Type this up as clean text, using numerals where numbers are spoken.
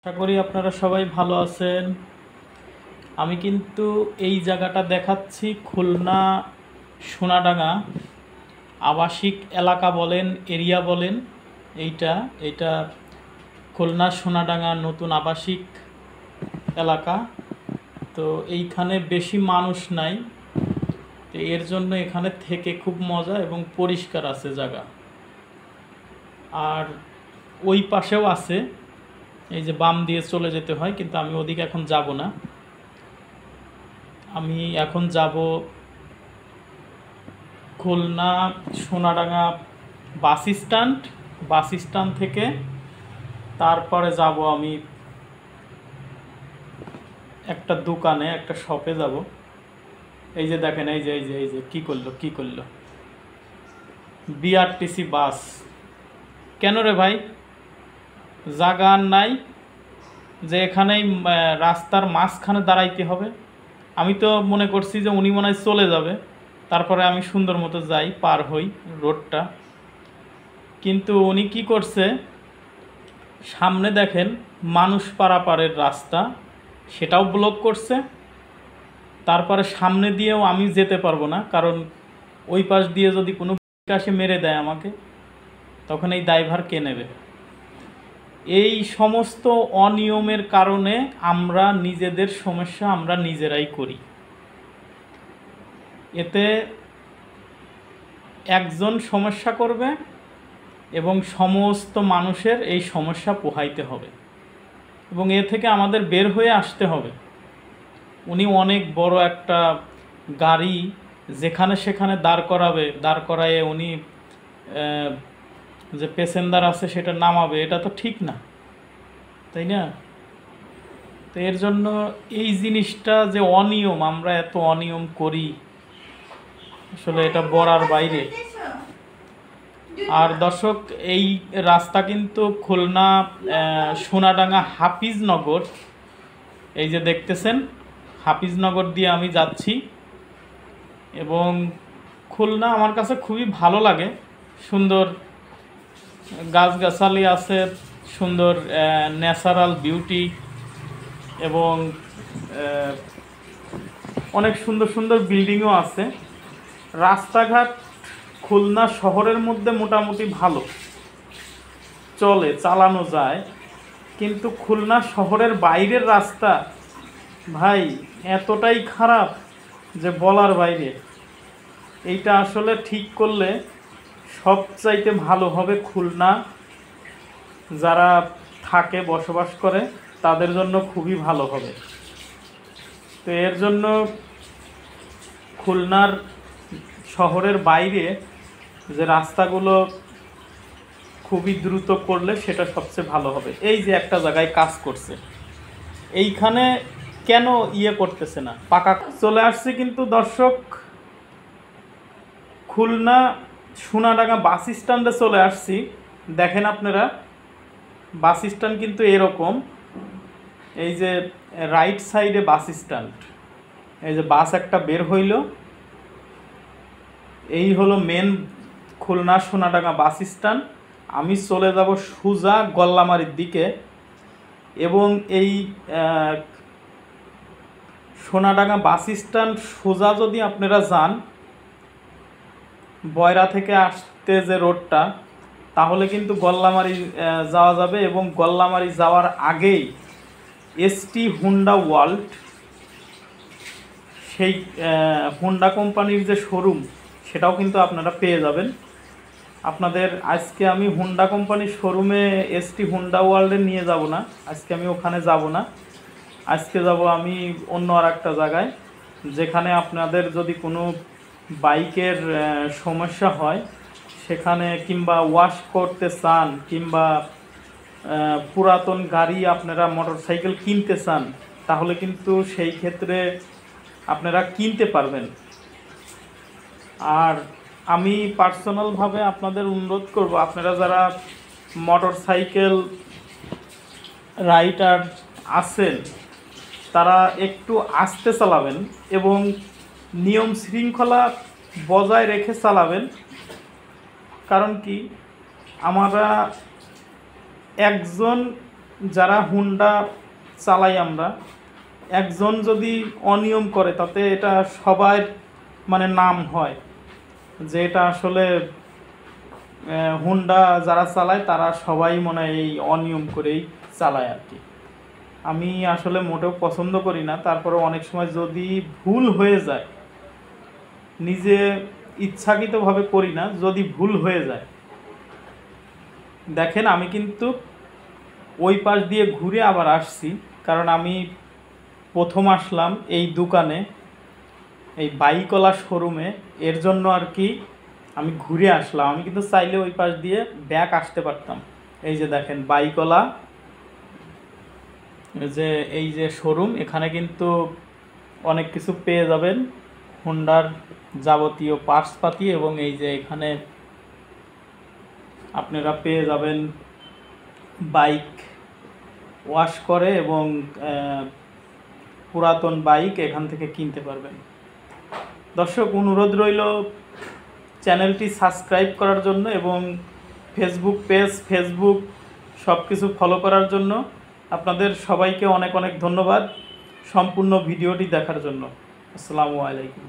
আশা করি আপনারা সবাই ভালো আছেন। আমি কিন্তু এই জায়গাটা দেখাচ্ছি খুলনা সোনাডাঙ্গা আবাসিক এলাকা বলেন, এরিয়া বলেন, এইটা এটা খুলনা সোনাডাঙ্গা নতুন আবাসিক এলাকা। তো এইখানে বেশি মানুষ নাই, তো এর জন্য এখানে থেকে খুব মজা এবং পরিষ্কার আছে জায়গা। আর ওই পাশেও আছে, এই যে বাম দিয়ে চলে যেতে হয়, কিন্তু আমি ওদিকে এখন যাব না। আমি এখন যাব খুলনা সোনাডাঙ্গা বাস স্ট্যান্ড থেকে তারপরে যাব আমি একটা দোকানে, একটা শপে যাব। এই যে দেখেন, এই যে কি করলো বিআরটিসি বাস। কেন রে ভাই, জায়গা নাই যে এখানেই রাস্তার মাঝখানে দাঁড়াইতে হবে? আমি তো মনে করছি যে উনি মনে হয় চলে যাবে, তারপরে আমি সুন্দর মতো যাই, পার হই রোডটা। কিন্তু উনি কি করছে, সামনে দেখেন মানুষ পারাপারের রাস্তা, সেটাও ব্লক করছে। তারপরে সামনে দিয়েও আমি যেতে পারবো না, কারণ ওই পাশ দিয়ে যদি কোনো কাছে মেরে দেয় আমাকে, তখন এই দায়ভার কে নেবে? এই সমস্ত অনিয়মের কারণে আমরা নিজেদের সমস্যা আমরা নিজেরাই করি। এতে একজন সমস্যা করবে এবং সমস্ত মানুষের এই সমস্যা পোহাইতে হবে, এবং এ থেকে আমাদের বের হয়ে আসতে হবে। উনি অনেক বড় একটা গাড়ি যেখানে সেখানে দাঁড় করায়ে উনি যে প্যাসেঞ্জার আছে সেটা নামাবে, এটা তো ঠিক না, তাই না? তো এর জন্য এই জিনিসটা যে অনিয়ম, আমরা এত অনিয়ম করি, আসলে এটা বলার বাইরে। আর দর্শক, এই রাস্তা কিন্তু খুলনা সোনাডাঙ্গা হাফিজনগর, এই যে দেখতেছেন হাফিজনগর দিয়ে আমি যাচ্ছি। এবং খুলনা আমার কাছে খুবই ভালো লাগে, সুন্দর গাছগাছালি আছে, সুন্দর ন্যাচারাল বিউটি, এবং অনেক সুন্দর সুন্দর বিল্ডিংও আছে। রাস্তাঘাট খুলনা শহরের মধ্যে মোটামুটি ভালো চলে, চালানো যায়। কিন্তু খুলনা শহরের বাইরের রাস্তা ভাই এতটাই খারাপ যে বলার বাইরে। এইটা আসলে ঠিক করলে সবচাইতে ভালো হবে, খুলনা যারা থাকে বসবাস করে তাদের জন্য খুবই ভালো হবে। তো এর জন্য খুলনার শহরের বাইরে যে রাস্তাগুলো খুবই দ্রুত করলে সেটা সবচেয়ে ভালো হবে। এই যে একটা জায়গায় কাজ করছে, এইখানে কেন করতেছে না, পাকা চলে আসছে। কিন্তু দর্শক, খুলনা সোনাডাঙ্গা বাস স্ট্যান্ডে চলে আসছি। দেখেন আপনারা, বাস স্ট্যান্ড কিন্তু এরকম, এই যে রাইট সাইডে বাস স্ট্যান্ড, এই যে বাস একটা বের হইল, এই হলো main Khulna Sonadanga bus stand. আমি চলে যাব সোজা গল্লামারির দিকে, এবং এই সোনাডাঙ্গা বাস স্ট্যান্ড সোজা যদি আপনারা যান বয়রা থেকে আসতে যে রোডটা, তাহলে কিন্তু গল্লামারি যাওয়া যাবে। এবং গল্লামারি যাওয়ার আগেই এসটি হুন্ডা ওয়ার্ল্ড, সেই হুন্ডা কোম্পানির যে শোরুম, সেটাও কিন্তু আপনারা পেয়ে যাবেন। আপনাদের আজকে আমি হুন্ডা কোম্পানির শোরুমে এসটি হুন্ডা ওয়ার্ল্ডে নিয়ে যাব না, আজকে আমি ওখানে যাব না। আজকে যাব আমি অন্য আর একটা জায়গায়, যেখানে আপনাদের যদি কোনো বাইকের সমস্যা হয় সেখানে, কিংবা ওয়াশ করতে চান, কিংবা পুরাতন গাড়ি আপনারা মোটরসাইকেল কিনতে চান, তাহলে কিন্তু সেই ক্ষেত্রে আপনারা কিনতে পারবেন। আর আমি পার্সোনালভাবে আপনাদের অনুরোধ করব, আপনারা যারা মোটরসাইকেল রাইডার আছেন তারা একটু আস্তে চালাবেন এবং নিয়ম শৃঙ্খলা বজায় রেখে চালাবেন। কারণ কি, আমরা একজন যারা হুন্ডা চালাই আমরা, একজন যদি অনিয়ম করে তাতে এটা সবার মানে নাম হয় যে এটা আসলে হুন্ডা যারা চালায় তারা সবাই মনে হয় এই অনিয়ম করেই চালায় আর কি। আমি আসলে মোটেও পছন্দ করি না, তারপরে অনেক সময় যদি ভুল হয়ে যায়, নিজে ইচ্ছাকৃতভাবে করি না, যদি ভুল হয়ে যায়, দেখেন আমি কিন্তু ওই পাশ দিয়ে ঘুরে আবার আসছি, কারণ আমি প্রথম আসলাম এই দোকানে, এই বাইকওয়ালা শোরুমে, এর জন্য আর কি আমি ঘুরে আসলাম। আমি কিন্তু চাইলে ওই পাশ দিয়ে ব্যাক আসতে পারতাম। এই যে দেখেন বাইকওয়ালা যে এই যে শোরুম, এখানে কিন্তু অনেক কিছু পেয়ে যাবেন, হুন্ডার যাবতীয় পার্টসপাতি, এবং এই যে এখানে আপনারা পেয়ে যাবেন বাইক ওয়াশ করে, এবং পুরাতন বাইক এখান থেকে কিনতে পারবেন। দর্শক, অনুরোধ রইল চ্যানেলটি সাবস্ক্রাইব করার জন্য এবং ফেসবুক পেজ, ফেসবুক সব কিছু ফলো করার জন্য। আপনাদের সবাইকে অনেক অনেক ধন্যবাদ সম্পূর্ণ ভিডিওটি দেখার জন্য। আসসালামু আলাইকুম।